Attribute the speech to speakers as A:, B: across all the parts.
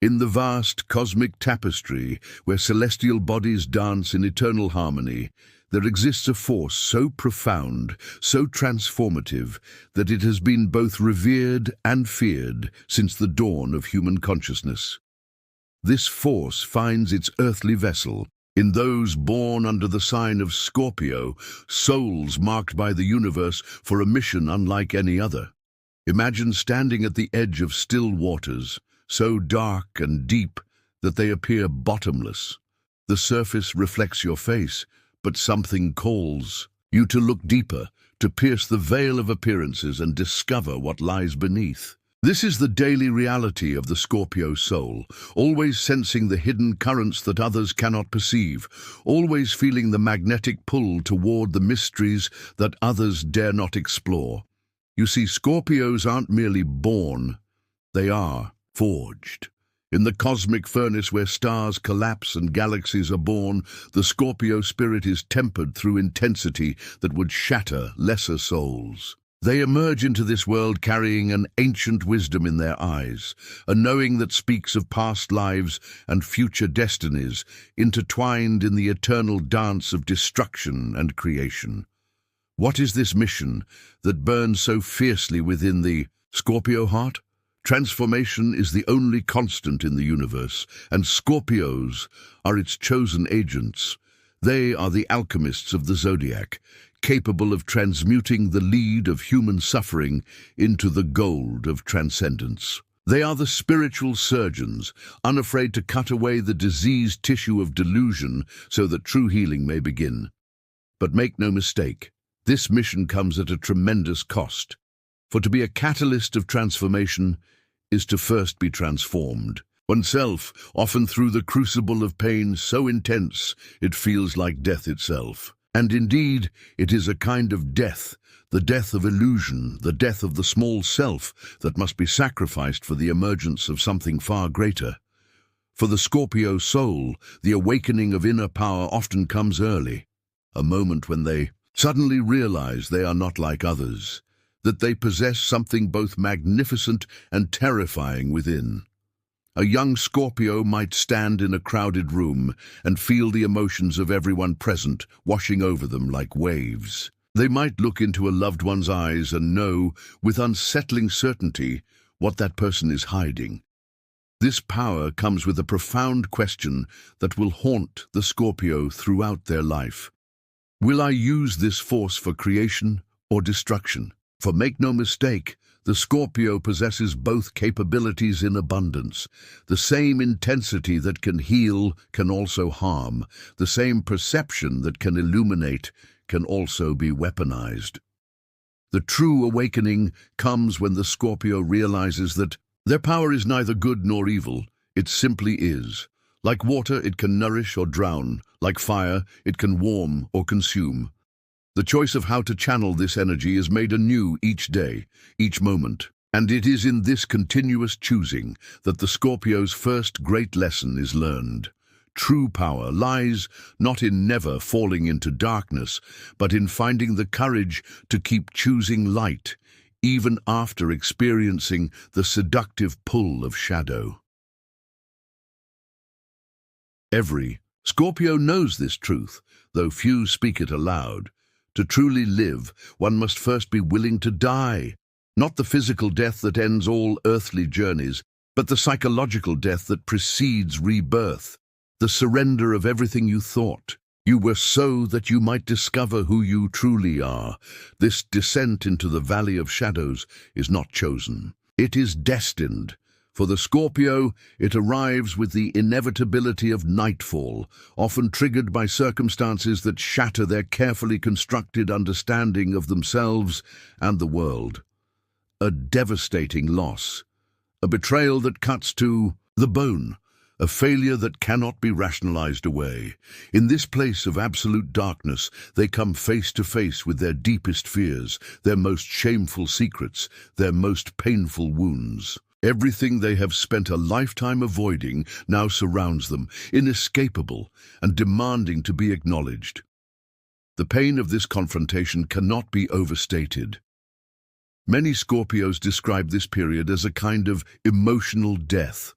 A: In the vast cosmic tapestry, where celestial bodies dance in eternal harmony, there exists a force so profound, so transformative, that it has been both revered and feared since the dawn of human consciousness. This force finds its earthly vessel in those born under the sign of Scorpio, souls marked by the universe for a mission unlike any other. Imagine standing at the edge of still waters, so dark and deep that they appear bottomless. The surface reflects your face, but something calls you to look deeper, to pierce the veil of appearances and discover what lies beneath. This is the daily reality of the Scorpio soul, always sensing the hidden currents that others cannot perceive, always feeling the magnetic pull toward the mysteries that others dare not explore. You see, Scorpios aren't merely born, they are forged. In the cosmic furnace where stars collapse and galaxies are born, the Scorpio spirit is tempered through intensity that would shatter lesser souls. They emerge into this world carrying an ancient wisdom in their eyes, a knowing that speaks of past lives and future destinies, intertwined in the eternal dance of destruction and creation. What is this mission that burns so fiercely within the Scorpio heart? Transformation is the only constant in the universe, and Scorpios are its chosen agents. They are the alchemists of the Zodiac, capable of transmuting the lead of human suffering into the gold of transcendence. They are the spiritual surgeons, unafraid to cut away the diseased tissue of delusion so that true healing may begin. But make no mistake, this mission comes at a tremendous cost. For to be a catalyst of transformation is to first be transformed. Oneself, often through the crucible of pain so intense it feels like death itself. And indeed, it is a kind of death, the death of illusion, the death of the small self that must be sacrificed for the emergence of something far greater. For the Scorpio soul, the awakening of inner power often comes early, a moment when they suddenly realize they are not like others, that they possess something both magnificent and terrifying within. A young Scorpio might stand in a crowded room and feel the emotions of everyone present washing over them like waves. They might look into a loved one's eyes and know, with unsettling certainty, what that person is hiding. This power comes with a profound question that will haunt the Scorpio throughout their life. Will I use this force for creation or destruction? For make no mistake, the Scorpio possesses both capabilities in abundance. The same intensity that can heal can also harm. The same perception that can illuminate can also be weaponized. The true awakening comes when the Scorpio realizes that their power is neither good nor evil, it simply is. Like water, it can nourish or drown. Like fire, it can warm or consume. The choice of how to channel this energy is made anew each day, each moment. And it is in this continuous choosing that the Scorpio's first great lesson is learned. True power lies not in never falling into darkness, but in finding the courage to keep choosing light, even after experiencing the seductive pull of shadow. Every Scorpio knows this truth, though few speak it aloud. To truly live, one must first be willing to die. Not the physical death that ends all earthly journeys, but the psychological death that precedes rebirth. The surrender of everything you thought you were so that you might discover who you truly are. This descent into the valley of shadows is not chosen. It is destined. For the Scorpio, it arrives with the inevitability of nightfall, often triggered by circumstances that shatter their carefully constructed understanding of themselves and the world. A devastating loss, a betrayal that cuts to the bone, a failure that cannot be rationalized away. In this place of absolute darkness, they come face to face with their deepest fears, their most shameful secrets, their most painful wounds. Everything they have spent a lifetime avoiding now surrounds them, inescapable and demanding to be acknowledged. The pain of this confrontation cannot be overstated. Many Scorpios describe this period as a kind of emotional death.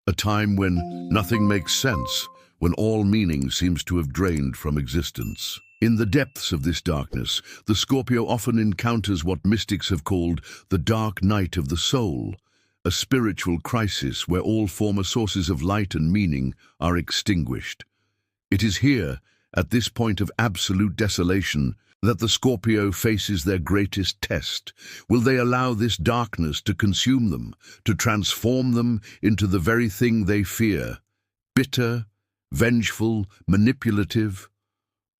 A: a time when nothing makes sense, when all meaning seems to have drained from existence. In the depths of this darkness, the Scorpio often encounters what mystics have called the dark night of the soul, a spiritual crisis where all former sources of light and meaning are extinguished. It is here, at this point of absolute desolation, that the Scorpio faces their greatest test. Will they allow this darkness to consume them, to transform them into the very thing they fear, bitter, vengeful, manipulative?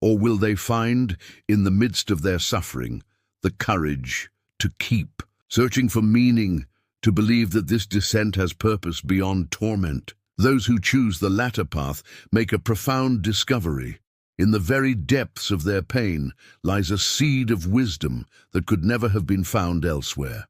A: Or will they find, in the midst of their suffering, the courage to keep, searching for meaning, to believe that this descent has purpose beyond torment? Those who choose the latter path make a profound discovery. In the very depths of their pain lies a seed of wisdom that could never have been found elsewhere.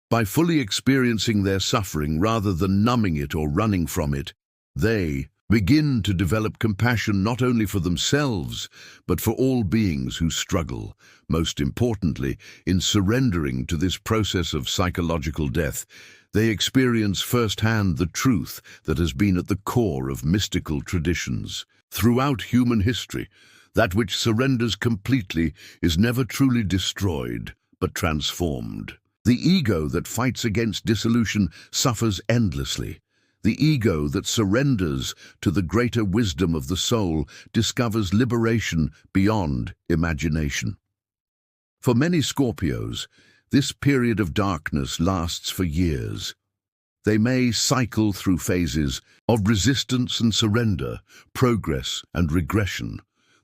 A: By fully experiencing their suffering rather than numbing it or running from it, they begin to develop compassion not only for themselves, but for all beings who struggle. Most importantly, in surrendering to this process of psychological death, they experience firsthand the truth that has been at the core of mystical traditions. Throughout human history, that which surrenders completely is never truly destroyed, but transformed. The ego that fights against dissolution suffers endlessly. The ego that surrenders to the greater wisdom of the soul discovers liberation beyond imagination. For many Scorpios, this period of darkness lasts for years. They may cycle through phases of resistance and surrender, progress and regression.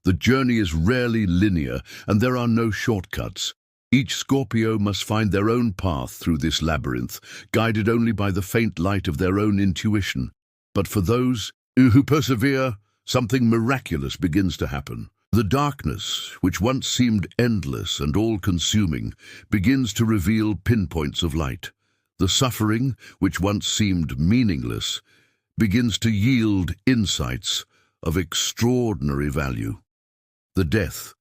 A: The journey is rarely linear, and there are no shortcuts. Each Scorpio must find their own path through this labyrinth, guided only by the faint light of their own intuition. But for those who persevere, something miraculous begins to happen. The darkness, which once seemed endless and all-consuming, begins to reveal pinpoints of light. The suffering, which once seemed meaningless, begins to yield insights of extraordinary value. The death,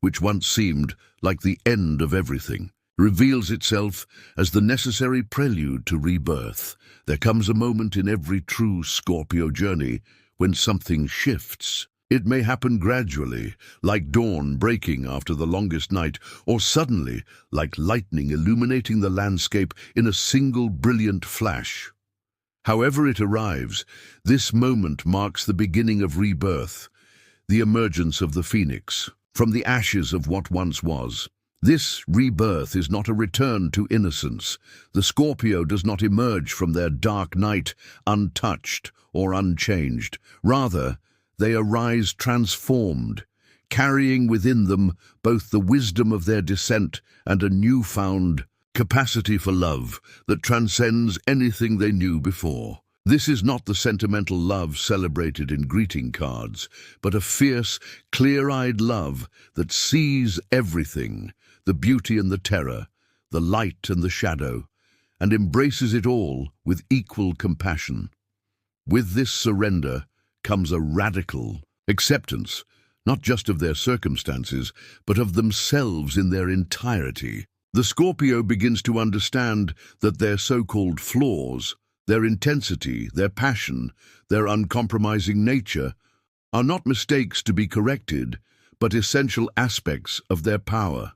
A: which once seemed like the end of everything, reveals itself as the necessary prelude to rebirth. There comes a moment in every true Scorpio journey when something shifts. It may happen gradually, like dawn breaking after the longest night, or suddenly, like lightning illuminating the landscape in a single brilliant flash. However it arrives, this moment marks the beginning of rebirth, the emergence of the phoenix from the ashes of what once was. This rebirth is not a return to innocence. The Scorpio does not emerge from their dark night untouched or unchanged. Rather, they arise transformed, carrying within them both the wisdom of their descent and a newfound capacity for love that transcends anything they knew before. This is not the sentimental love celebrated in greeting cards, but a fierce, clear-eyed love that sees everything, the beauty and the terror, the light and the shadow, and embraces it all with equal compassion. With this surrender comes a radical acceptance, not just of their circumstances, but of themselves in their entirety. The Scorpio begins to understand that their so-called flaws, their intensity, their passion, their uncompromising nature, are not mistakes to be corrected, but essential aspects of their power.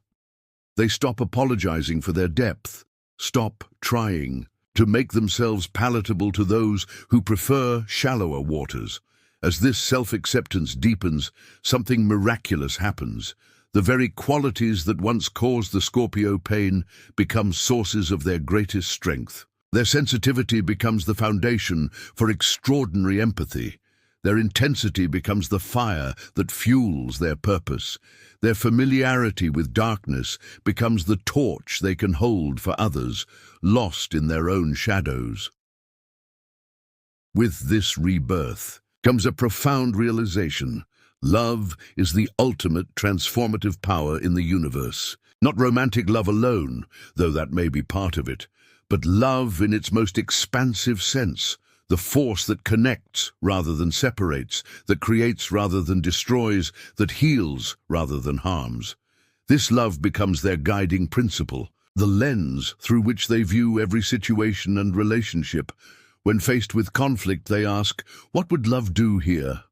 A: They stop apologizing for their depth, stop trying to make themselves palatable to those who prefer shallower waters. As this self-acceptance deepens, something miraculous happens. The very qualities that once caused the Scorpio pain become sources of their greatest strength. Their sensitivity becomes the foundation for extraordinary empathy. Their intensity becomes the fire that fuels their purpose. Their familiarity with darkness becomes the torch they can hold for others, lost in their own shadows. With this rebirth comes a profound realization. Love is the ultimate transformative power in the universe. Not romantic love alone, though that may be part of it, but love in its most expansive sense, the force that connects rather than separates, that creates rather than destroys, that heals rather than harms. This love becomes their guiding principle, the lens through which they view every situation and relationship. When faced with conflict, they ask, what would love do here?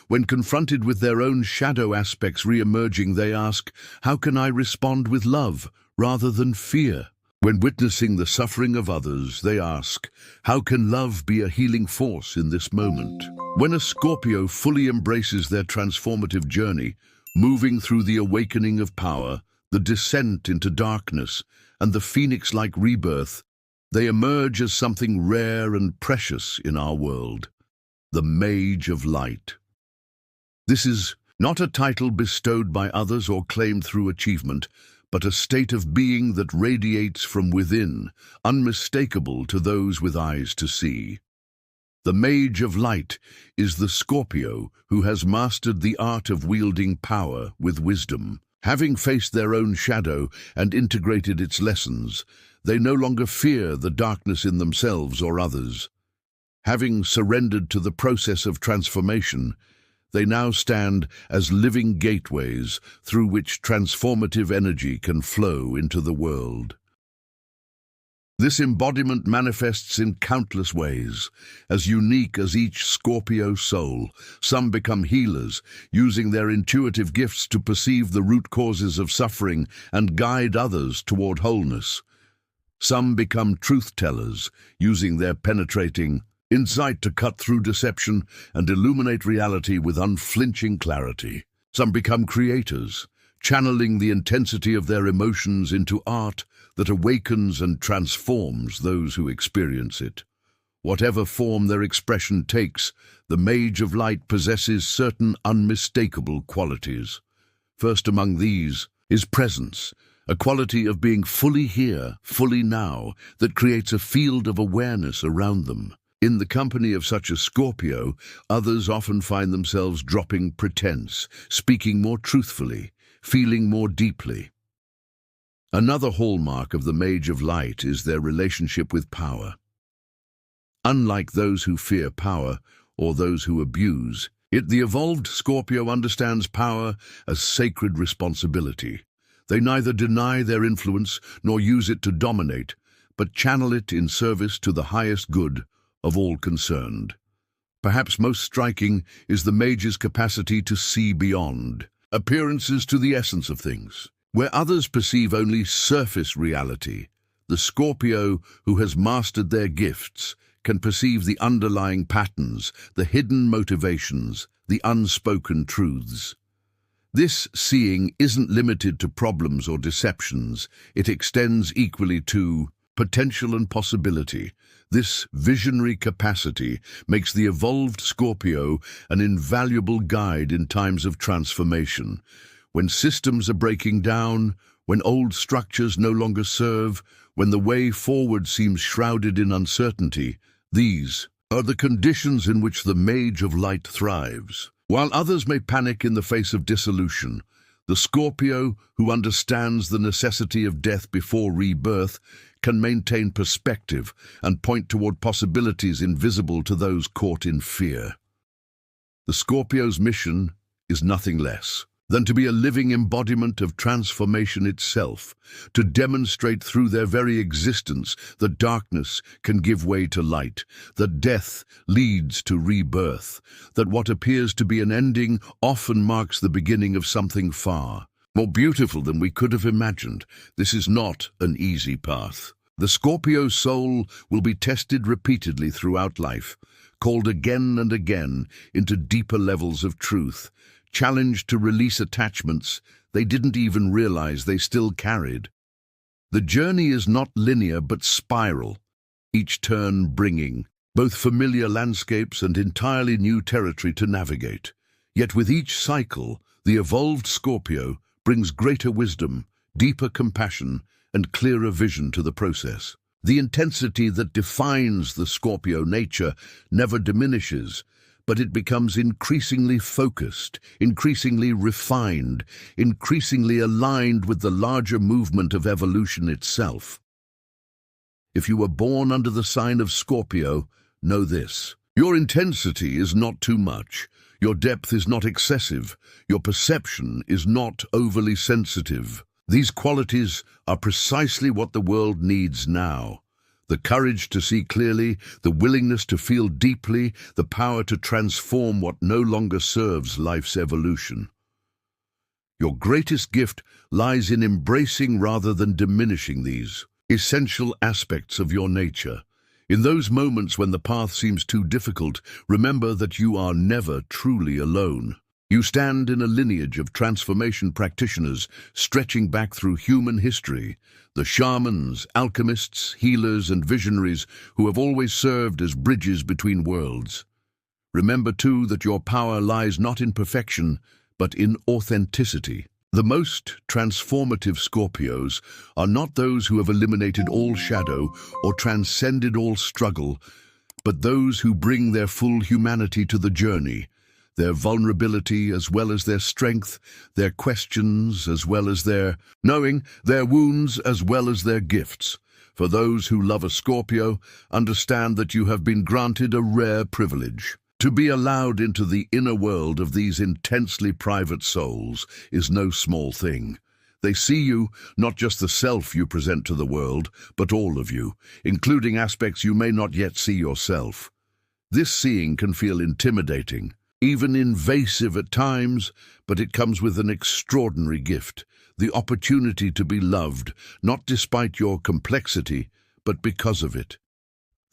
A: When confronted with their own shadow aspects re-emerging, they ask, how can I respond with love rather than fear? When witnessing the suffering of others, they ask, how can love be a healing force in this moment? When a Scorpio fully embraces their transformative journey, moving through the awakening of power, the descent into darkness, and the phoenix-like rebirth, they emerge as something rare and precious in our world, the Mage of Light. This is not a title bestowed by others or claimed through achievement, but a state of being that radiates from within, unmistakable to those with eyes to see. The Mage of Light is the Scorpio who has mastered the art of wielding power with wisdom. Having faced their own shadow and integrated its lessons, they no longer fear the darkness in themselves or others. Having surrendered to the process of transformation, they now stand as living gateways through which transformative energy can flow into the world. This embodiment manifests in countless ways, as unique as each Scorpio soul. Some become healers, using their intuitive gifts to perceive the root causes of suffering and guide others toward wholeness. Some become truth-tellers, using their penetrating insight to cut through deception and illuminate reality with unflinching clarity. Some become creators, channeling the intensity of their emotions into art that awakens and transforms those who experience it. Whatever form their expression takes, the Mage of Light possesses certain unmistakable qualities. First among these is presence, a quality of being fully here, fully now, that creates a field of awareness around them. In the company of such a Scorpio, others often find themselves dropping pretense, speaking more truthfully, feeling more deeply. Another hallmark of the Mage of Light is their relationship with power. Unlike those who fear power or those who abuse it, the evolved Scorpio understands power as sacred responsibility. They neither deny their influence nor use it to dominate, but channel it in service to the highest good of all concerned. Perhaps most striking is the Mage's capacity to see beyond appearances to the essence of things. Where others perceive only surface reality, the Scorpio who has mastered their gifts can perceive the underlying patterns, the hidden motivations, the unspoken truths. This seeing isn't limited to problems or deceptions. It extends equally to potential and possibility. This visionary capacity makes the evolved Scorpio an invaluable guide in times of transformation. When systems are breaking down, when old structures no longer serve, when the way forward seems shrouded in uncertainty, these are the conditions in which the Mage of Light thrives. While others may panic in the face of dissolution, the Scorpio, who understands the necessity of death before rebirth, can maintain perspective and point toward possibilities invisible to those caught in fear. The Scorpio's mission is nothing less than to be a living embodiment of transformation itself, to demonstrate through their very existence that darkness can give way to light, that death leads to rebirth, that what appears to be an ending often marks the beginning of something far more beautiful than we could have imagined. This is not an easy path. The Scorpio soul will be tested repeatedly throughout life, called again and again into deeper levels of truth, challenged to release attachments they didn't even realize they still carried. The journey is not linear but spiral, each turn bringing both familiar landscapes and entirely new territory to navigate. Yet with each cycle, the evolved Scorpio brings greater wisdom, deeper compassion, and clearer vision to the process. The intensity that defines the Scorpio nature never diminishes, but it becomes increasingly focused, increasingly refined, increasingly aligned with the larger movement of evolution itself. If you were born under the sign of Scorpio, know this: your intensity is not too much. Your depth is not excessive. Your perception is not overly sensitive. These qualities are precisely what the world needs now. The courage to see clearly, the willingness to feel deeply, the power to transform what no longer serves life's evolution. Your greatest gift lies in embracing rather than diminishing these essential aspects of your nature. In those moments when the path seems too difficult, remember that you are never truly alone. You stand in a lineage of transformation practitioners stretching back through human history, the shamans, alchemists, healers, and visionaries who have always served as bridges between worlds. Remember, too, that your power lies not in perfection, but in authenticity. The most transformative Scorpios are not those who have eliminated all shadow or transcended all struggle, but those who bring their full humanity to the journey, their vulnerability as well as their strength, their questions as well as their knowing, their wounds as well as their gifts. For those who love a Scorpio, understand that you have been granted a rare privilege. To be allowed into the inner world of these intensely private souls is no small thing. They see you, not just the self you present to the world, but all of you, including aspects you may not yet see yourself. This seeing can feel intimidating, even invasive at times, but it comes with an extraordinary gift, the opportunity to be loved, not despite your complexity, but because of it.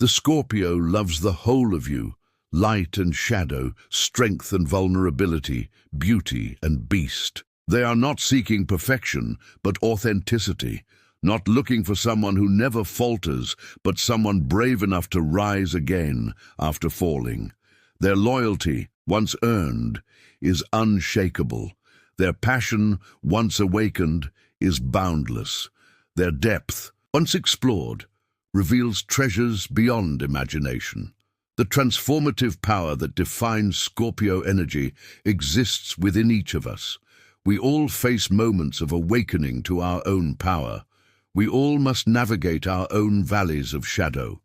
A: The Scorpio loves the whole of you, light and shadow, strength and vulnerability, beauty and beast. They are not seeking perfection, but authenticity, not looking for someone who never falters, but someone brave enough to rise again after falling. Their loyalty, once earned, is unshakable. Their passion, once awakened, is boundless. Their depth, once explored, reveals treasures beyond imagination. The transformative power that defines Scorpio energy exists within each of us. We all face moments of awakening to our own power. We all must navigate our own valleys of shadow.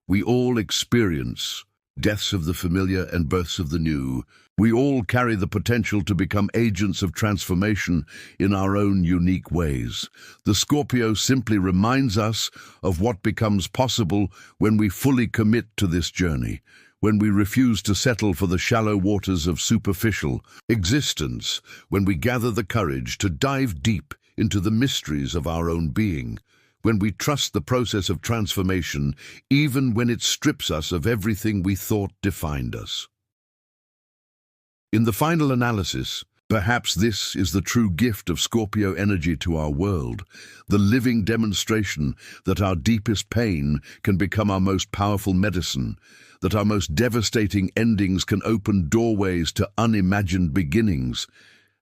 A: We all experience deaths of the familiar and births of the new. We all carry the potential to become agents of transformation in our own unique ways. The Scorpio simply reminds us of what becomes possible when we fully commit to this journey, when we refuse to settle for the shallow waters of superficial existence, when we gather the courage to dive deep into the mysteries of our own being, when we trust the process of transformation, even when it strips us of everything we thought defined us. In the final analysis, perhaps this is the true gift of Scorpio energy to our world, the living demonstration that our deepest pain can become our most powerful medicine, that our most devastating endings can open doorways to unimagined beginnings,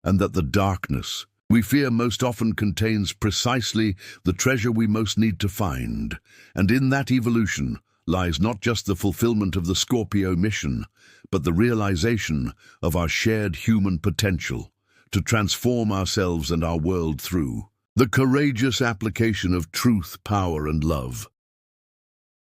A: and that the darkness we fear most often contains precisely the treasure we most need to find. And in that evolution lies not just the fulfillment of the Scorpio mission, but the realization of our shared human potential to transform ourselves and our world through the courageous application of truth, power, and love.